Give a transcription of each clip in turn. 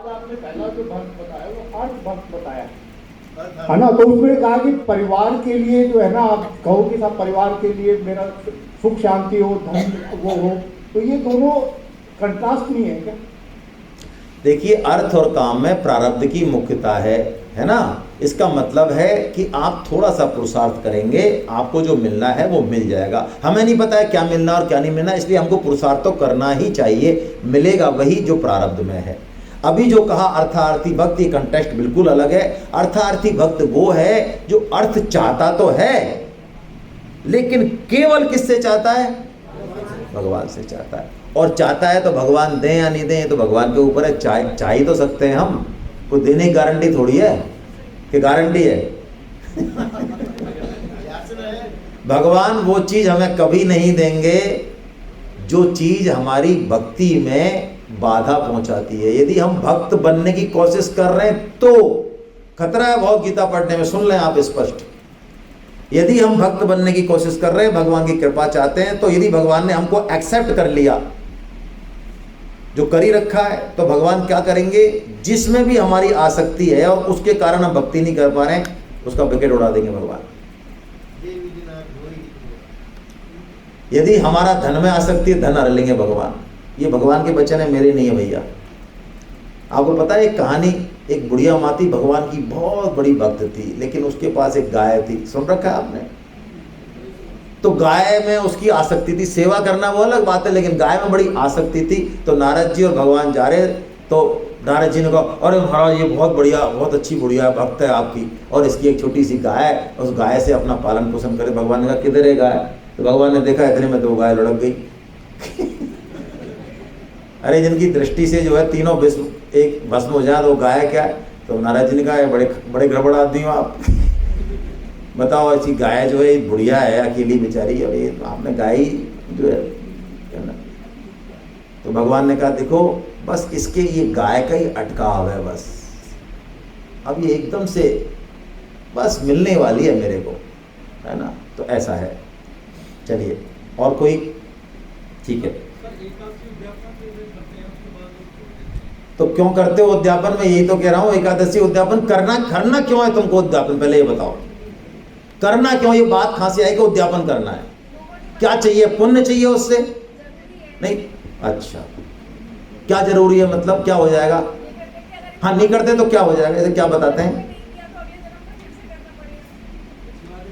आपने पहला जो भक्त बताया वो अर्थ भक्त बताया है ना। तो उसमें कहा कि परिवार के लिए जो है ना, आप कहो कि सब परिवार के लिए मेरा सुख शांति हो, धन वो हो, तो ये दोनों कंट्रास्ट नहीं है क्या? देखिए, अर्थ और काम में प्रारब्ध की मुख्यता है ना। इसका मतलब है कि आप थोड़ा सा पुरुषार्थ करेंगे, आपको जो मिलना है वो मिल जाएगा। हमें नहीं पता है क्या मिलना और क्या नहीं मिलना, इसलिए हमको पुरुषार्थ तो करना ही चाहिए, मिलेगा वही जो प्रारब्ध में है। अभी जो कहा अर्थार्थी भक्त, ये कंटेक्स्ट बिल्कुल अलग है। अर्थार्थी भक्त वो है जो अर्थ चाहता तो है, लेकिन केवल किससे चाहता है? भगवान से चाहता है। और चाहता है तो भगवान दें या नहीं दें, तो भगवान के ऊपर है। चाह ही तो सकते हैं हम, कोई देने की गारंटी थोड़ी है कि गारंटी है। भगवान वो चीज हमें कभी नहीं देंगे जो चीज हमारी भक्ति में बाधा पहुंचाती है। यदि हम भक्त बनने की कोशिश कर रहे हैं तो खतरा है बहुत गीता पढ़ने में, सुन लें आप स्पष्ट। यदि हम भक्त बनने की कोशिश कर रहे हैं, भगवान की कृपा चाहते हैं, तो यदि भगवान ने हमको एक्सेप्ट कर लिया जो कर ही रखा है, तो भगवान क्या करेंगे? जिसमें भी हमारी आसक्ति है और उसके कारण हम भक्ति नहीं कर पा रहे हैं, उसका विकेट उड़ा देंगे भगवान। यदि हमारा धन में आसक्ति है, धन हर लेंगे भगवान। ये भगवान के वचन है, मेरे नहीं है भैया। आपको पता है एक कहानी, एक बुढ़िया माँ थी, भगवान की बहुत बड़ी भक्त थी, लेकिन उसके पास एक गाय थी। सुन रखा है आपने? तो गाय में उसकी आसक्ति थी, सेवा करना वो अलग बात है, लेकिन गाय में बड़ी आसक्ति थी। तो नारद जी और भगवान जा रहे, तो नारद जी ने कहा, अरे महाराज ये बहुत बढ़िया, बहुत अच्छी बुढ़िया भक्त है आपकी, और इसकी एक छोटी सी गाय है, उस गाय से अपना पालन पोषण करे। भगवान ने कहा किधर है गाय? तो भगवान ने देखा इतने में तो गाय लुढ़क गई। अरे जिनकी दृष्टि से जो है तीनों विश्व एक भस्म हो जाए तो गाय क्या है? तो नारद जी ने कहा बड़े बड़े गड़बड़ आदमी हो आप। बताओ, ऐसी गाय जो है बुढ़िया है, अकेली बेचारी, अब ये आपने गाय ही जो है ना। तो भगवान ने कहा देखो, बस इसके ये गाय का ही अटकाव है, बस अब ये एकदम से बस मिलने वाली है मेरे को, है ना। तो ऐसा है। चलिए और कोई? ठीक है। तो क्यों करते हो उद्यापन? में यही तो कह रहा हूं, एकादशी उद्यापन करना क्यों है तुमको? उद्यापन पहले ये बताओ, करना क्यों? ये बात कहां से आई कि उद्यापन करना है? क्या चाहिए? पुण्य चाहिए उससे? नहीं। अच्छा, क्या जरूरी है? मतलब क्या हो जाएगा? हाँ, नहीं करते तो क्या हो जाएगा? ऐसे क्या बताते हैं?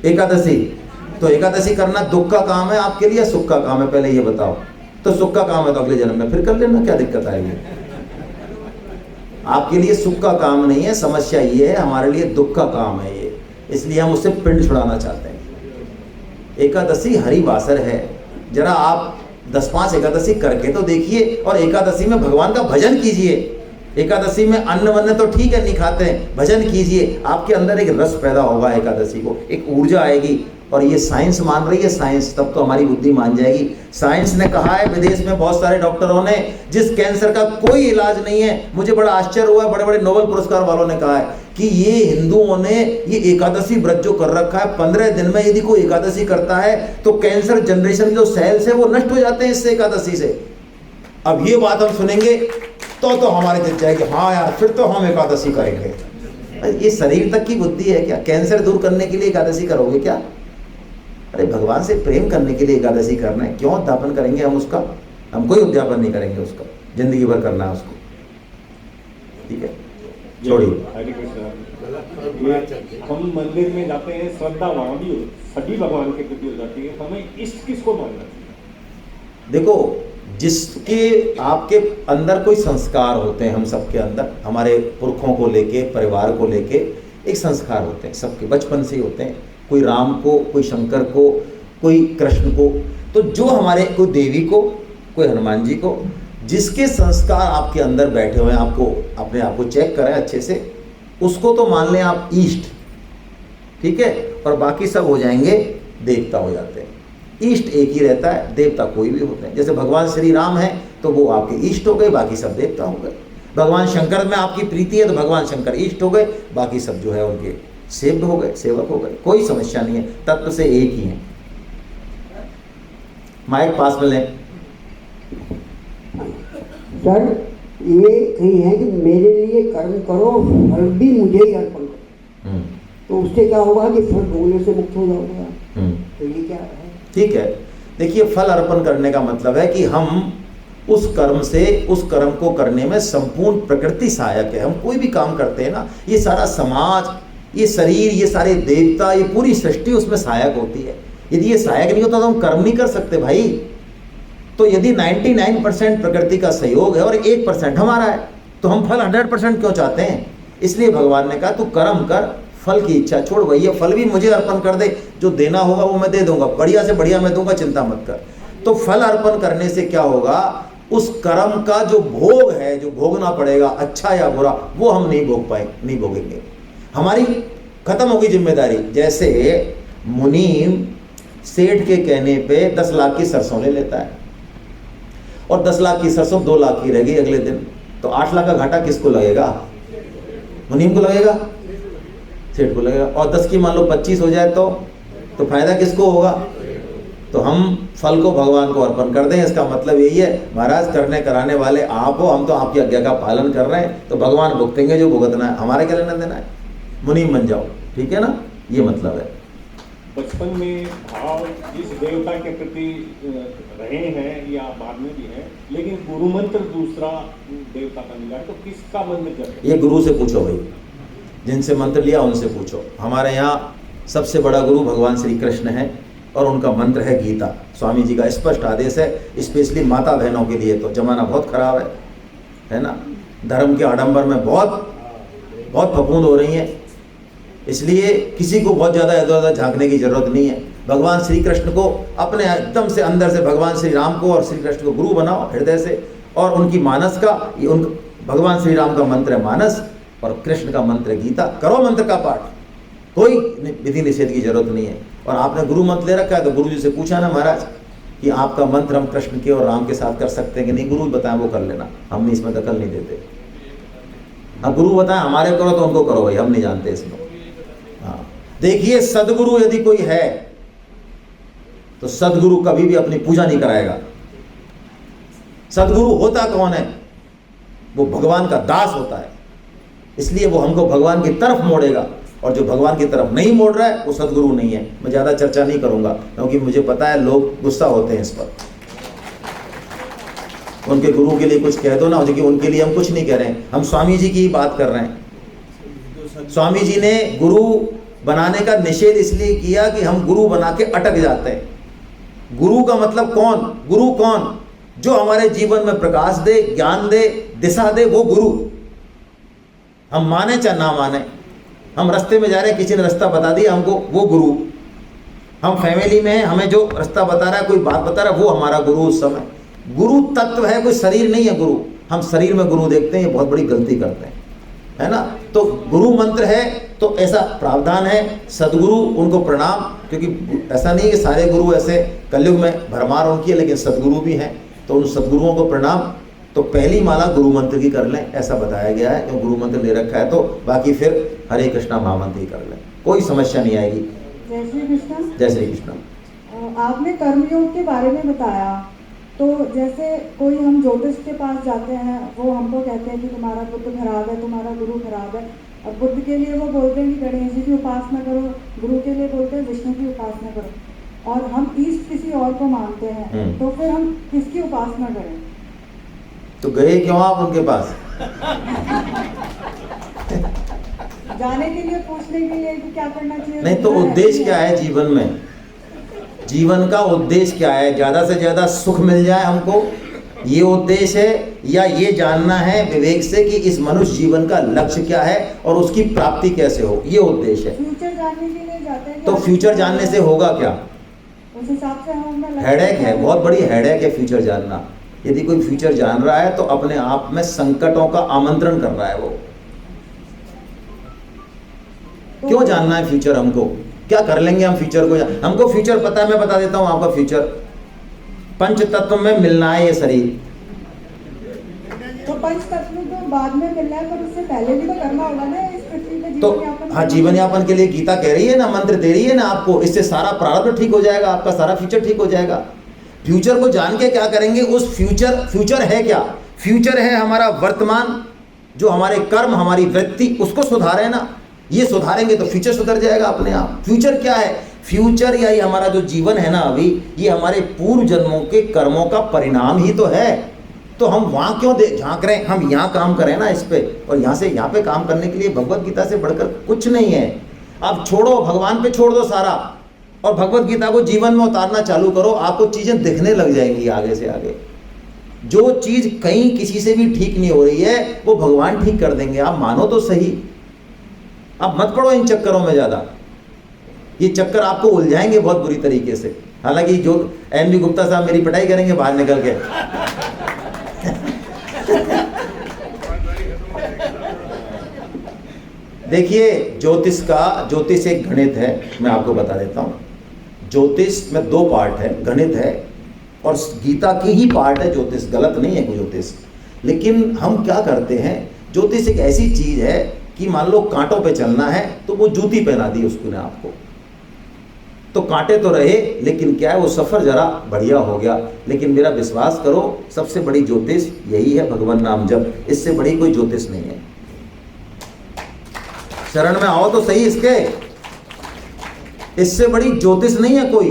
एकादशी, तो एकादशी करना दुख का काम है आपके लिए, सुख का काम है? पहले ये बताओ। तो सुख का काम है तो अगले जन्म में फिर कर लेना, क्या दिक्कत आएगी? आपके लिए सुख का काम नहीं है, समस्या ये है, हमारे लिए दुख का काम है ये, इसलिए हम उससे पिंड छुड़ाना चाहते हैं। एकादशी हरि वासर है, जरा आप 10-5 एकादशी करके तो देखिए, और एकादशी में भगवान का भजन कीजिए। एकादशी में अन्न वन्न तो ठीक है नहीं खाते हैं, भजन कीजिए, आपके अंदर एक रस पैदा होगा, एकादशी को एक ऊर्जा आएगी। और ये साइंस मान रही है, साइंस, तब तो हमारी बुद्धि मान जाएगी। साइंस ने कहा है, विदेश में बहुत सारे डॉक्टरों ने, जिस कैंसर का कोई इलाज नहीं है, मुझे बड़ा आश्चर्य हुआ, बड़े बड़े नोबेल पुरस्कार वालों ने कहा है कि ये हिंदुओं ने ये एकादशी व्रत जो कर रखा है, 15 दिन में यदि कोई एकादशी करता है तो कैंसर जनरेशन जो सेल्स है वो नष्ट हो जाते हैं इससे, एकादशी से। अब ये बात हम सुनेंगे तो हमारे दिल जाएगी, हाँ यार फिर तो हम एकादशी करेंगे। ये शरीर तक की बुद्धि है क्या? कैंसर दूर करने के लिए एकादशी करोगे क्या? अरे भगवान से प्रेम करने के लिए एकादशी करना है, क्यों उद्यापन करेंगे हम उसका? हम कोई उद्यापन नहीं करेंगे उसका, जिंदगी भर करना है उसको। ठीक है, छोड़िए। हम मंदिर में जाते हैं, श्रद्धा वहाँ भी सभी भगवान के प्रति हो जाती है, हमें इष्ट किसको मानना चाहिए? देखो, जिसके आपके अंदर कोई संस्कार होते हैं, हम सबके अंदर, हमारे पुरखों को लेके, परिवार को लेके एक संस्कार होते हैं, सबके बचपन से ही होते हैं। कोई राम को, कोई शंकर को, कोई कृष्ण को, तो जो हमारे, कोई देवी को, कोई हनुमान जी को, जिसके संस्कार आपके अंदर बैठे हुए हैं, आपको अपने आप को चेक करें अच्छे से, उसको तो मान लें आप ईष्ट। ठीक है, और बाकी सब हो जाएंगे देवता हो जाते हैं। ईष्ट एक ही रहता है, देवता कोई भी होते हैं। जैसे भगवान श्री राम है तो वो आपके ईष्ट हो गए, बाकी सब देवता हो गए। भगवान शंकर में आपकी प्रीति है तो भगवान शंकर ईष्ट हो गए, बाकी सब जो है उनके सेवक हो गए, सेवक हो गए। कोई समस्या नहीं है, तत्व से एक ही है। माइक पास में लें। सर, ये कहीं है कि मेरे लिए कर्म करो, फल भी मुझे ही अर्पण करो, तो उससे क्या होगा कि फल भोगने से मुक्त हो जाओगे आप। तो ये क्या है? ठीक है, देखिए फल अर्पण करने का मतलब है कि हम उस कर्म से, उस कर्म को करने में संपूर्ण प्रकृति सहायक है। हम कोई भी काम करते हैं ना, ये सारा समाज, ये शरीर, ये सारे देवता, ये पूरी सृष्टि उसमें सहायक होती है। यदि ये सहायक नहीं होता तो हम कर्म नहीं कर सकते भाई। तो यदि 99% प्रकृति का सहयोग है और 1% हमारा है, तो हम फल 100% क्यों चाहते हैं? इसलिए भगवान ने कहा तू कर्म कर, फल की इच्छा छोड़, भैया फल भी मुझे अर्पण कर दे, जो देना होगा वो मैं दे दूंगा, बढ़िया से बढ़िया मैं दूंगा, चिंता मत कर। तो फल अर्पण करने से क्या होगा, उस कर्म का जो भोग है, जो भोगना पड़ेगा, अच्छा या बुरा, वो हम नहीं भोग पाएंगे, नहीं भोगेंगे, हमारी खत्म होगी जिम्मेदारी। जैसे मुनीम सेठ के कहने पे 10 लाख की सरसों ले लेता है और 10 लाख की सरसों 2 लाख की रहेगी अगले दिन, तो 8 लाख का घाटा किसको लगेगा? मुनीम को लगेगा, सेठ को लगेगा। और 10 की मान लो 25 हो जाए तो फायदा किसको होगा? तो हम फल को भगवान को अर्पण कर दें। इसका मतलब यही है, महाराज करने कराने वाले आप हो, हम तो आपकी आज्ञा का पालन कर रहे हैं, तो भगवान भुगतेंगे जो भुगतना है, हमारे क्या लेना देना है, मुनीम बन जाओ, ठीक है ना, ये मतलब है। बचपन में भाव जिस देवता के प्रति रहे हैं या बाद में भी है, लेकिन गुरु मंत्र दूसरा देवता का मिला, तो किसका मंत्र करते? ये गुरु से पूछो भाई, जिनसे मंत्र लिया उनसे पूछो। हमारे यहाँ सबसे बड़ा गुरु भगवान श्री कृष्ण है और उनका मंत्र है गीता। स्वामी जी का स्पष्ट आदेश है, स्पेशली माता बहनों के लिए। तो जमाना बहुत खराब है ना, धर्म के आडंबर में बहुत फफूंद हो रही है, इसलिए किसी को बहुत ज़्यादा इधर उधर झांकने की जरूरत नहीं है। भगवान श्री कृष्ण को अपने एकदम से अंदर से, भगवान श्री राम को और श्री कृष्ण को गुरु बनाओ हृदय से, और उनकी मानस का, ये उन भगवान श्री राम का मंत्र है मानस और कृष्ण का मंत्र है गीता। करो मंत्र का पाठ, कोई विधि निषेध की जरूरत नहीं है। और आपने गुरु मंत्र ले रखा है तो गुरु जी से पूछा ना महाराज कि आपका मंत्र हम कृष्ण के और राम के साथ कर सकते हैं कि नहीं? गुरु बताएं वो कर लेना, हम इसमें दखल नहीं देते। हाँ, गुरु बताएं हमारे करो तो उनको करो भाई, हम नहीं जानते इसमें। हाँ, देखिए सदगुरु यदि कोई है तो सदगुरु कभी भी अपनी पूजा नहीं कराएगा। सदगुरु होता कौन है? वो भगवान का दास होता है, इसलिए वो हमको भगवान की तरफ मोड़ेगा, और जो भगवान की तरफ नहीं मोड़ रहा है वो सदगुरु नहीं है। मैं ज़्यादा चर्चा नहीं करूंगा क्योंकि मुझे पता है लोग गुस्सा होते हैं इस पर। उनके गुरु के लिए कुछ कह दो ना, क्योंकि उनके लिए हम कुछ नहीं कह रहे हैं, हम स्वामी जी की ही बात कर रहे हैं। स्वामी जी ने गुरु बनाने का निषेध इसलिए किया कि हम गुरु बना के अटक जाते हैं। गुरु का मतलब कौन? गुरु कौन? जो हमारे जीवन में प्रकाश दे, ज्ञान दे, दिशा दे, वो गुरु। हम माने चाहे ना माने, हम रास्ते में जा रहे हैं, किसी ने रास्ता बता दिया हमको, वो गुरु। हम फैमिली में हैं, हमें जो रास्ता बता रहा है, कोई बात बता रहा है, वो हमारा गुरु उस समय। गुरु तत्व है, कोई शरीर नहीं है गुरु। हम शरीर में गुरु देखते हैं, ये बहुत बड़ी गलती करते हैं, है ना। तो गुरु मंत्र है तो ऐसा प्रावधान है। सदगुरु उनको प्रणाम, क्योंकि ऐसा नहीं कि सारे गुरु ऐसे कलयुग में भरमार उनकी है, लेकिन सदगुरु भी हैं, तो उन सदगुरुओं को प्रणाम। तो पहली माला गुरु मंत्र की कर लें, ऐसा बताया गया है। तो गुरु मंत्र ले रखा है तो बाकी फिर हरे कृष्णा महामंत्र ही कर लें, कोई समस्या नहीं आएगी। जय श्री कृष्ण। जय श्री कृष्ण। आपने कर्मयोग के बारे में बताया, तो जैसे कोई हम ज्योतिष के पास जाते हैं, वो हमको कहते हैं कि तुम्हारा बुद्ध खराब है, तुम्हारा गुरु खराब है। और बुद्ध के लिए वो बोलते हैं कि गणेश जी की उपासना करो, गुरु के लिए बोलते हैं विष्णु की उपासना करो, और हम ईस्ट किसी और को मानते हैं, तो फिर हम किसकी उपासना करें? तो गए क्यों आप उनके पास? जाने के लिए, पूछने के लिए कि क्या करना चाहिए। नहीं तो उद्देश्य क्या है जीवन में? जीवन का उद्देश्य क्या है? ज्यादा से ज्यादा सुख मिल जाए हमको, ये उद्देश्य है, या ये जानना है विवेक से कि इस मनुष्य जीवन का लक्ष्य क्या है और उसकी प्राप्ति कैसे हो, ये उद्देश्य है। फ्यूचर जानने के लिए जाते हैं, तो फ्यूचर जानने से होगा क्या? उस हिसाब से हम हेडेक है, बहुत बड़ी हेडेक है फ्यूचर जानना। यदि कोई फ्यूचर जान रहा है तो अपने आप में संकटों का आमंत्रण कर रहा है वो। क्यों जानना है फ्यूचर हमको? क्या कर लेंगे हम फ्यूचर को? हमको फ्यूचर पता है, मैं बता देता हूं आपका फ्यूचर। पंच तत्व में मिलना है ये शरीर। तो पंच तत्व तो बाद में मिलना है, पर उससे पहले भी तो करना होगा ना इस पृथ्वी पे तो जीवन यापन। हाँ, जीवन यापन के लिए गीता कह रही है ना, मंत्र दे रही है ना आपको। इससे सारा प्रारब्ध ठीक हो जाएगा, आपका सारा फ्यूचर ठीक हो जाएगा। फ्यूचर को जान के क्या करेंगे? उस फ्यूचर है क्या? फ्यूचर है हमारा वर्तमान, जो हमारे कर्म, हमारी वृत्ति, उसको सुधारें ना। ये सुधारेंगे तो फ्यूचर सुधर जाएगा अपने आप। फ्यूचर क्या है? फ्यूचर या ये हमारा जो जीवन है ना अभी, ये हमारे पूर्व जन्मों के कर्मों का परिणाम ही तो है। तो हम वहाँ क्यों झांक रहे हैं? हम यहाँ काम करें ना इस पे, और यहाँ से यहाँ पे काम करने के लिए भगवत गीता से बढ़कर कुछ नहीं है। आप छोड़ो, भगवान पे छोड़ दो सारा, और भगवत गीता को जीवन में उतारना चालू करो। आपको चीज़ें दिखने लग जाएंगी आगे से आगे। जो चीज़ कहीं किसी से भी ठीक नहीं हो रही है, वो भगवान ठीक कर देंगे। आप मानो तो सही। आप मत पड़ो इन चक्करों में ज़्यादा, ये चक्कर आपको उलझाएंगे बहुत बुरी तरीके से। हालांकि जो एन.बी. गुप्ता साहब मेरी पिटाई करेंगे बाहर निकल के। देखिए, ज्योतिष एक गणित है, मैं आपको बता देता हूँ। ज्योतिष में 2 पार्ट है, गणित है और गीता की ही पार्ट है ज्योतिष। गलत नहीं है कोई ज्योतिष, लेकिन हम क्या करते हैं, ज्योतिष एक ऐसी चीज है कि मान लो कांटों पे चलना है तो वो जूती पहना दी उसने आपको, तो कांटे तो रहे, लेकिन क्या है वो सफर जरा बढ़िया हो गया। लेकिन मेरा विश्वास करो, सबसे बड़ी ज्योतिष यही है, भगवान नाम जप। इससे बड़ी कोई ज्योतिष नहीं है। शरण में आओ तो सही इसके, इससे बड़ी ज्योतिष नहीं है कोई।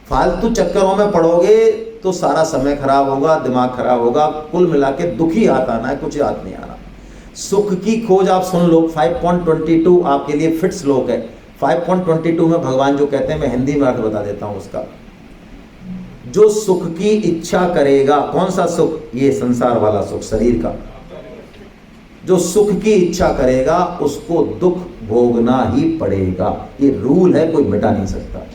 फालतू चक्करों में पड़ोगे तो सारा समय खराब होगा, दिमाग खराब होगा, कुल मिला के दुख ही हाथ आना है, कुछ याद नहीं आना। सुख की खोज आप सुन लो, 5.22 आपके लिए फिट श्लोक है। 5.22 में भगवान जो कहते हैं, मैं हिंदी में अर्थ बता देता हूं उसका। जो सुख की इच्छा करेगा, कौन सा सुख? ये संसार वाला सुख, शरीर का। जो सुख की इच्छा करेगा उसको दुख भोगना ही पड़ेगा। ये रूल है, कोई मिटा नहीं सकता।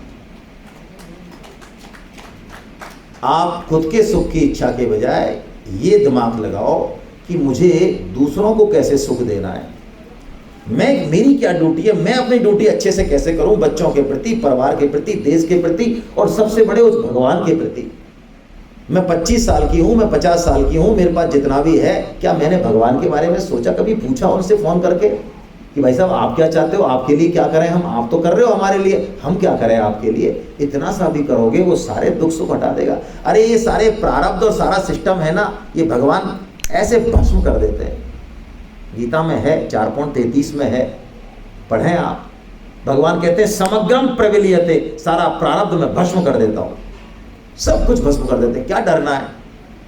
आप खुद के सुख की इच्छा के बजाय ये दिमाग लगाओ कि मुझे दूसरों को कैसे सुख देना है, मेरी क्या ड्यूटी है, मैं अपनी ड्यूटी अच्छे से कैसे करूं, बच्चों के प्रति, परिवार के प्रति, देश के प्रति, और सबसे बड़े उस भगवान के प्रति। मैं 25 साल की हूं, मैं 50 साल की हूं, मेरे पास जितना भी है, क्या मैंने भगवान के बारे में सोचा? कभी पूछा उनसे फोन करके कि भाई साहब आप क्या चाहते हो, आपके लिए क्या करें हम? आप तो कर रहे हो हमारे लिए, हम क्या करें आपके लिए? इतना सा भी करोगे, वो सारे दुख सुख हटा देगा। अरे ये सारे प्रारब्ध और सारा सिस्टम है ना, ये भगवान ऐसे भस्म कर देते हैं। गीता में है, 4.33 में है, पढ़ें आप। भगवान कहते हैं समग्रम प्रविलियते, सारा प्रारब्ध में भस्म कर देता हूं, सब कुछ भस्म कर देते हैं। क्या डरना है?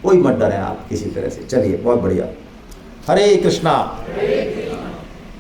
कोई मत डरें आप किसी तरह से। चलिए, बहुत बढ़िया। हरे कृष्णा।